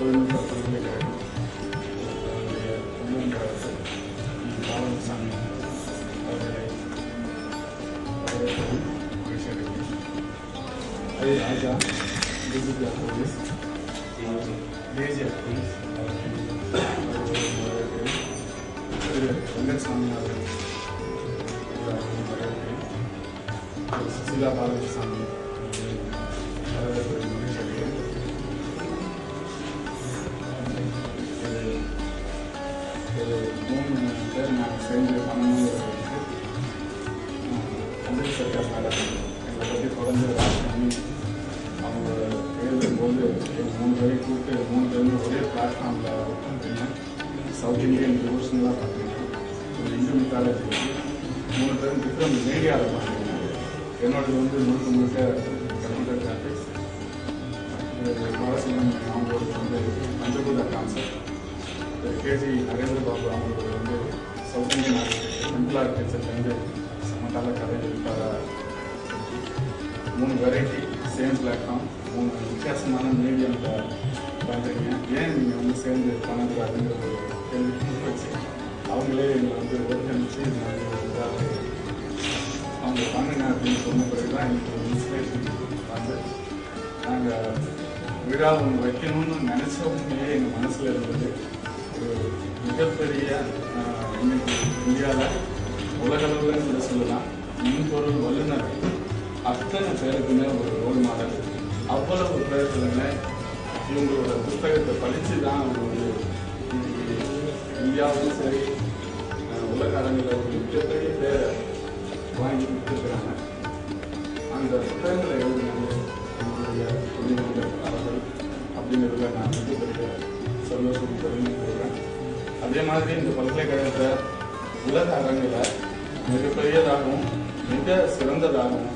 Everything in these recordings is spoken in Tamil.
தொழில்நுட்ப பல்கலைக்கழகம் பாலசாமி அவர்களை Raja DGP of police DG of police Venkatsamy அவர்கள் சுசிலா பாலகிருஷ்ணசாமி ஒரு 3 பேர் நாங்கள் சேர்ந்து பண்ணணுங்கிறது அமித் சர்க்கார் மேடம் எங்களை பற்றி தொடர்ந்து ராஜ்மணி அவங்களோட எழுதும்போது 3 பேரையும் கூப்பிட்டு 3 பேருமே ஒரே பிளாட்ஃபார்மில் ஒர்க் பண்ணுறீங்க. சவுத் இந்தியன் டிவோஷனலாக பண்ணுறீங்க. ஒரு இந்து மித்தாலஜி 3 பேரும் டிஃப்ரெண்ட் மீடியாவில் பண்ணுறீங்க. என்னோடது முழுக்க கம்ப்யூட்டர் கிராஃபிக்ஸ். பாலசிங்கம் அவங்களோட பஞ்சபூதா கான்செப்ட். கேஜி நரேந்திர பாபு அவங்களோட சவுத் இந்தியன் ஆர்கிடெக்சர் டெம்பிள் ஆர்கிடெக்சர்லேருந்து சமகால கதை எழுத்தாளர். 3 வெரைட்டி சேம் பிளாட்ஃபார்ம், 3 வித்தியாசமான மீடியமில் பண்ணுறீங்க. ஏன் நீங்கள் சேர்ந்து பண்ணக்கூடாதுங்கிற ஒரு கேள்வி வச்சு அவங்களே எங்களை ஒருங்கிணைச்சு அவங்க பண்ணுங்க அப்படின்னு சொன்ன பிறகு தான் எனக்கு ஒரு இன்ஸ்பிரேஷன் வந்து நாங்கள் விழா ஒன்று வைக்கணும்னு நினச்சவங்களே எங்கள் மனசில் இருந்தது. ஒரு மிகப்பெரிய இன்னைக்கு இந்தியாவில் உலகளவில் கூட சொல்லலாம் மின்பொருள் வல்லுநர் அத்தனை பேருக்குமே ஒரு ரோல் மாடல். அவ்வளவு பேருக்குமே இவங்களோட புத்தகத்தை படித்து தான் அவங்க இந்தியாவும் சரி உலக அரங்கில் ஒரு மிகப்பெரிய பேரை வாங்கி கொடுத்துருக்குறாங்க. அந்த புத்தகங்களை எழுதினாங்க நம்மளுடைய தொழில்நுட்ப அவர்கள் அப்படிங்கிறதுல நான் மிகப்பெரிய சந்தோஷம் தெரிவிக்கிறேன். அதே மாதிரி இந்த பல்கலைக்கழகத்தை உலக அரங்கில் மிகப்பெரியதாகவும் மிக சிறந்ததாகவும்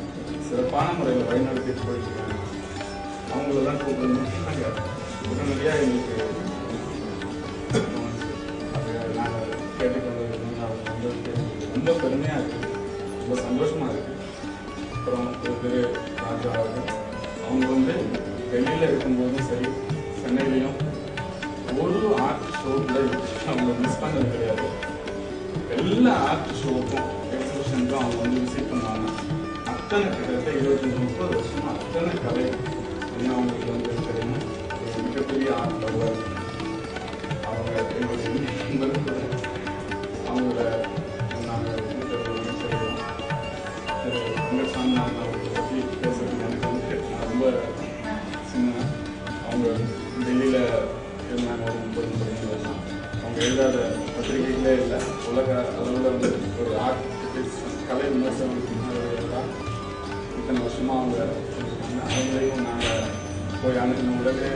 சிறப்பான முறையில் வழிநடத்திட்டு போயிருக்கிறாங்க. அவங்கள தான் கூப்பிடணும். நாங்கள் உடனடியாக எங்களுக்கு அதை நாங்கள் கேட்டுக்கொண்டது ரொம்ப பெருமையாக இருக்குது, ரொம்ப சந்தோஷமாக இருக்குது. அப்புறம் திரு ராஜா அவர்கள் அவங்க டெல்லியில் இருக்கும்போதும் சரி சென்னையிலையும் ஒரு ஆர்ட் ஷோவில் அவங்க மிஸ் பண்ணது கிடையாது. எல்லா ஆர்ட் ஷோவுக்கும் எக்ஸிபிஷனுக்கும் அவங்க விசிட் பண்ணுவாங்க. அத்தனை கிட்டத்தட்ட 25-30 வருஷம் அத்தனை கலை அவங்களுக்கு தெரியும். மிகப்பெரிய ஆர்ட் லவர் அவங்க. எங்களுடைய அவங்கள நாங்கள் வெங்கட்சாமி அவர்களை பற்றி பேசுறது எனக்கு நான் ரொம்ப சின்ன. அவங்க டெல்லியில் இருந்தாங்க ஒரு 30-35 வருஷம். அவங்க எழுதாத பத்திரிகைகளே இல்லை. உலக அளவில் ஒரு ஆர்ட் கலை விமர்சனம் இத்தனை வருஷமாக அவங்க அவங்களையும் நாங்கள் போய் அனுப்பின உடனே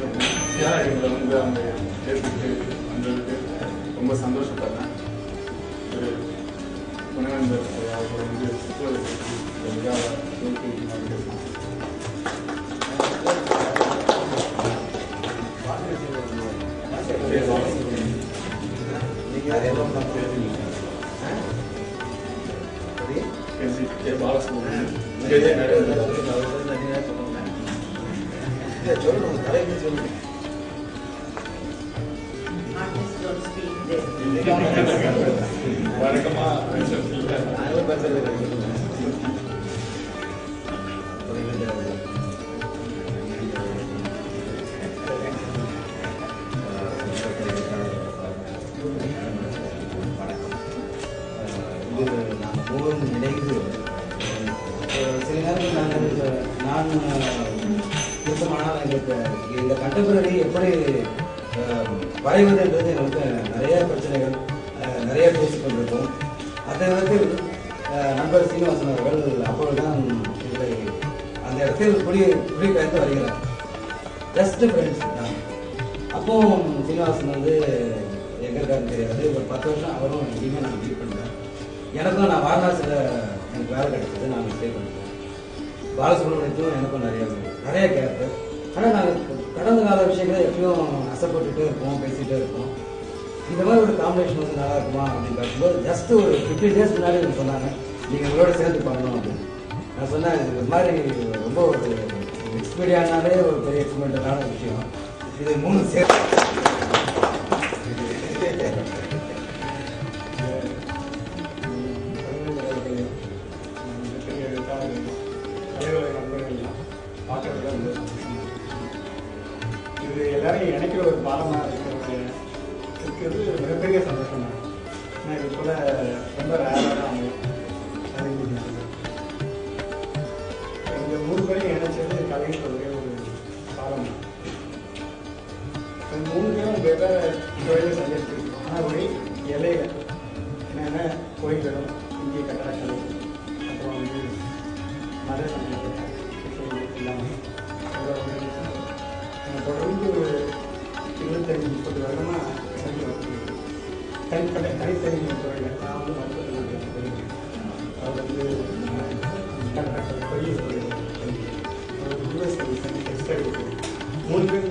எங்களை அவங்க ஏற்றுக்கிட்டு வந்ததுக்கு ரொம்ப சந்தோஷப்படுறேன். திரு துணைவேந்தர் அவர்கள் சுற்றுலா விழாவை வணக்கமா சில நேரத்தில் நான் திருத்தமானால் எங்களுக்கு இந்த கண்டெம்பரரி எப்படி வரைவதுன்றது எங்களுக்கு நிறைய பிரச்சனைகள் நிறைய பேசிக்கொண்டிருக்கோம். அதை நண்பர் சீனிவாசன் அவர்கள் அப்பொழுதுதான் இதை அந்த இடத்தில் குடிபெயர்ந்து வருகிறார். ஜஸ்ட் ஃப்ரெண்ட்ஸ் தான். அப்போது சீனிவாசன் எங்கே இருக்காருன்னு தெரியாது. ஒரு 10 வருஷம் அவரும் எங்கேயுமே நான் மீட் பண்ணுறேன். எனக்கும் நான் வாரணாசியில் எனக்கு வேலை கிடைச்சது, நான் ஸ்டே பண்ணிட்டேன். பாலசுப்ரமணியத்தும் எனக்கும் நிறைய கேப்பு. ஆனால் நாங்கள் கடந்த கால விஷயங்களை எப்பயும் அசைப்பட்டுட்டே இருப்போம், பேசிகிட்டே இருப்போம். இந்த மாதிரி ஒரு காம்பினேஷன் நல்லா இருக்குமா அப்படின்னு பார்க்கும்போது ஜஸ்ட் ஒரு 15 days முன்னாடி எனக்கு சொன்னாங்க, நீங்கள் உங்களோட சேர்ந்து பண்ணணும் அப்படின்னு. நான் சொன்னேன், இது மாதிரி ரொம்ப ஒரு எக்ஸ்பீரியனாலே ஒரு பெரிய எக்ஸ்பெரிமெண்டலான விஷயம். இது 3 சேர்த்து இது எல்லாரையும் இணைக்கிற ஒரு பாலமாக இருக்கிறது மிகப்பெரிய சந்தோஷம் தான். ஏன்னா இது போல ரொம்ப ரேராக அமையும். இந்த 3 பேரையும் இணைச்சது கலைஞர் ஒரே ஒரு பாலம் தான். இந்த 3 பேரும் வெவ்வேறு தொழிலை செஞ்சிருக்கோம். ஆனால் ஒரே எல்லையில் என்னென்ன கோயில்களும் இந்திய கட்டடக்கலை அப்புறம் வந்து மத சம்பந்தப்பட்ட எல்லாமே தொடர்ந்து ஒரு 25-30 வருடமாக செஞ்சு வச்சுருக்கோம். தனித்தனி துறைகள் நான் வந்து மருத்துவத்தில் போயிருக்கேன். அது வந்து கட்டடக்கலை பொறியியல் துறையில் யூஎஸ் டெக்ஸ்டைல் 3 பேர்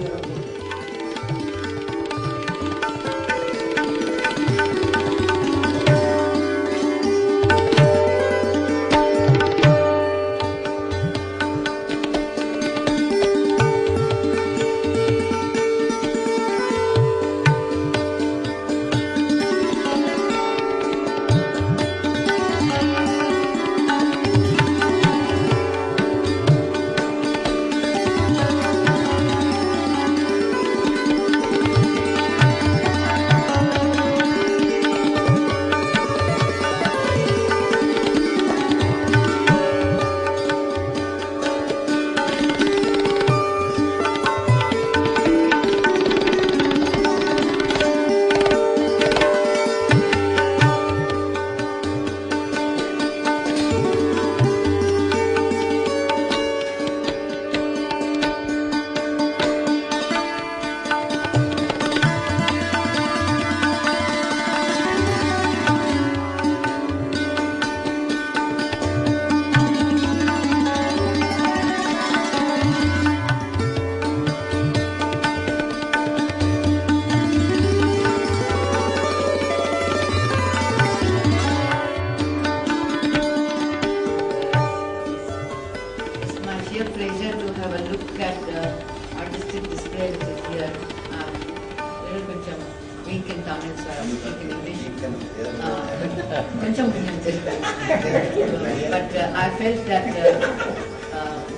but I felt that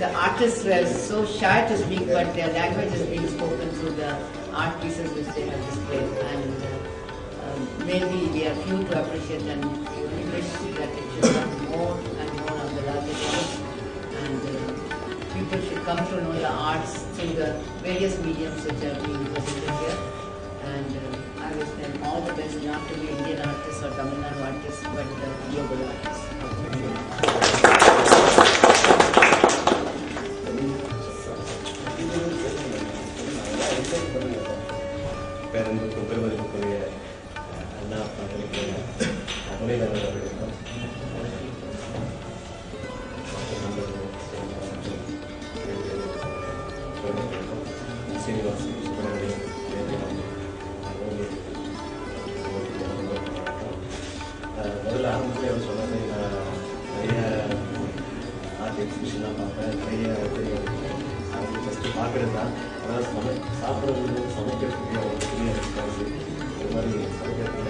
the artists were so shy to speak, but their language is being spoken through the art pieces which they have displayed, and maybe we are few to appreciate, and we only wish that it should come more and more on the larger scale, and people should come to know the arts through the various mediums which are being presented here, and I wish them all the best, not to be Indian artists or Tamil Nadu artists, but global artists. பேரன்புக்கும் பெருமதிப்புக்குரிய அண்ணா துணைவேந்தர் அவர்களுக்கும் சீனிவாசி சுப்பிரமணியம் முதல்ல ஆரம்பத்தில் அவர் சொன்னாங்க, நான் நிறைய ஆர்ட் எக்ஸிபிஷன்லாம் பார்ப்பேன், நிறைய தெரியும். அவங்க ஃபஸ்ட்டு பார்க்குறது தான், அதாவது சாப்பிட்றது சமைக்கிறதுக்கு ஒரு பெரிய ரெஸ்பான்ஸு, இது மாதிரி சமைக்கிறதுக்கு.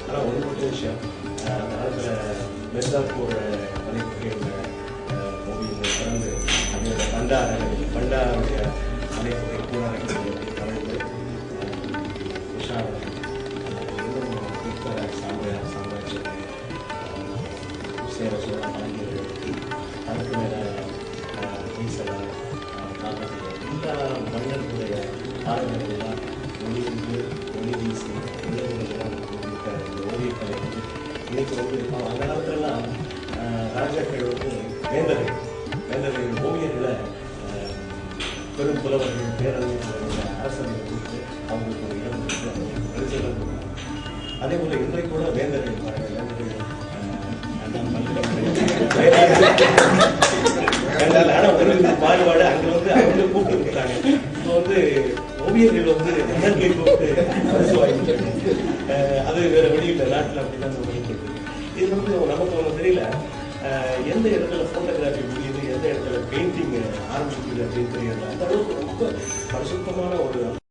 ஆனால் ஒன்று மட்டும் விஷயம், அந்த காலத்தில் மிர்சாப்பூர் மலைப்புகையோட மூவியில் பிறந்து அதோட பண்டாருடைய மலைப்புகை கூடாரத்தை கலந்து உஷா சாம்ராஜ்யம் சேர சோழ பாண்டியர்கள் அதுக்கு மேலே ஈசல இந்த மன்னர்களுடைய பாடல்கள்லாம் ஒளிந்து ஒளி வீசி உலகங்கள்லாம் இருக்க இந்த ஓவியக்கலை இன்னைக்கு வந்து அந்த காலத்துலலாம் ராஜாக்கள் வந்து வேந்தர்கள் ஓவியர்களை பெரும் புலவர்கள் பேரறிஞர்கள் அரசர்கள் கொடுத்து அவங்களுக்கு ஒரு இடம் கொடுத்து அவங்களுக்கு பரிசெல்லாம் கொடுத்தாங்க. அதே போல இன்றைக்கு கூட வேந்தர்கள் ஆனால் ஒரு பாடுபாடு அங்கே வந்து அவங்க கூப்பிட்டு கொடுத்தாங்க. இப்போ வந்து ஓவியர்கள் வந்து வேந்தர்களை கூப்பிட்டு பரிசு வாங்கிட்டாங்க. அது வேற வழி இல்லை, நாட்டில் அப்படிதான் சொல்லிட்டு இருக்கு. இது வந்து நமக்கு ஒன்றும் தெரியல. எந்த இடத்துல ஃபோட்டோகிராஃபி முடியுது, எந்த இடத்துல பெயிண்டிங் ஆரம்பிக்குது அப்படின்னு தெரியல. அந்த அளவுக்கு ரொம்ப பரிசுத்தமான ஒரு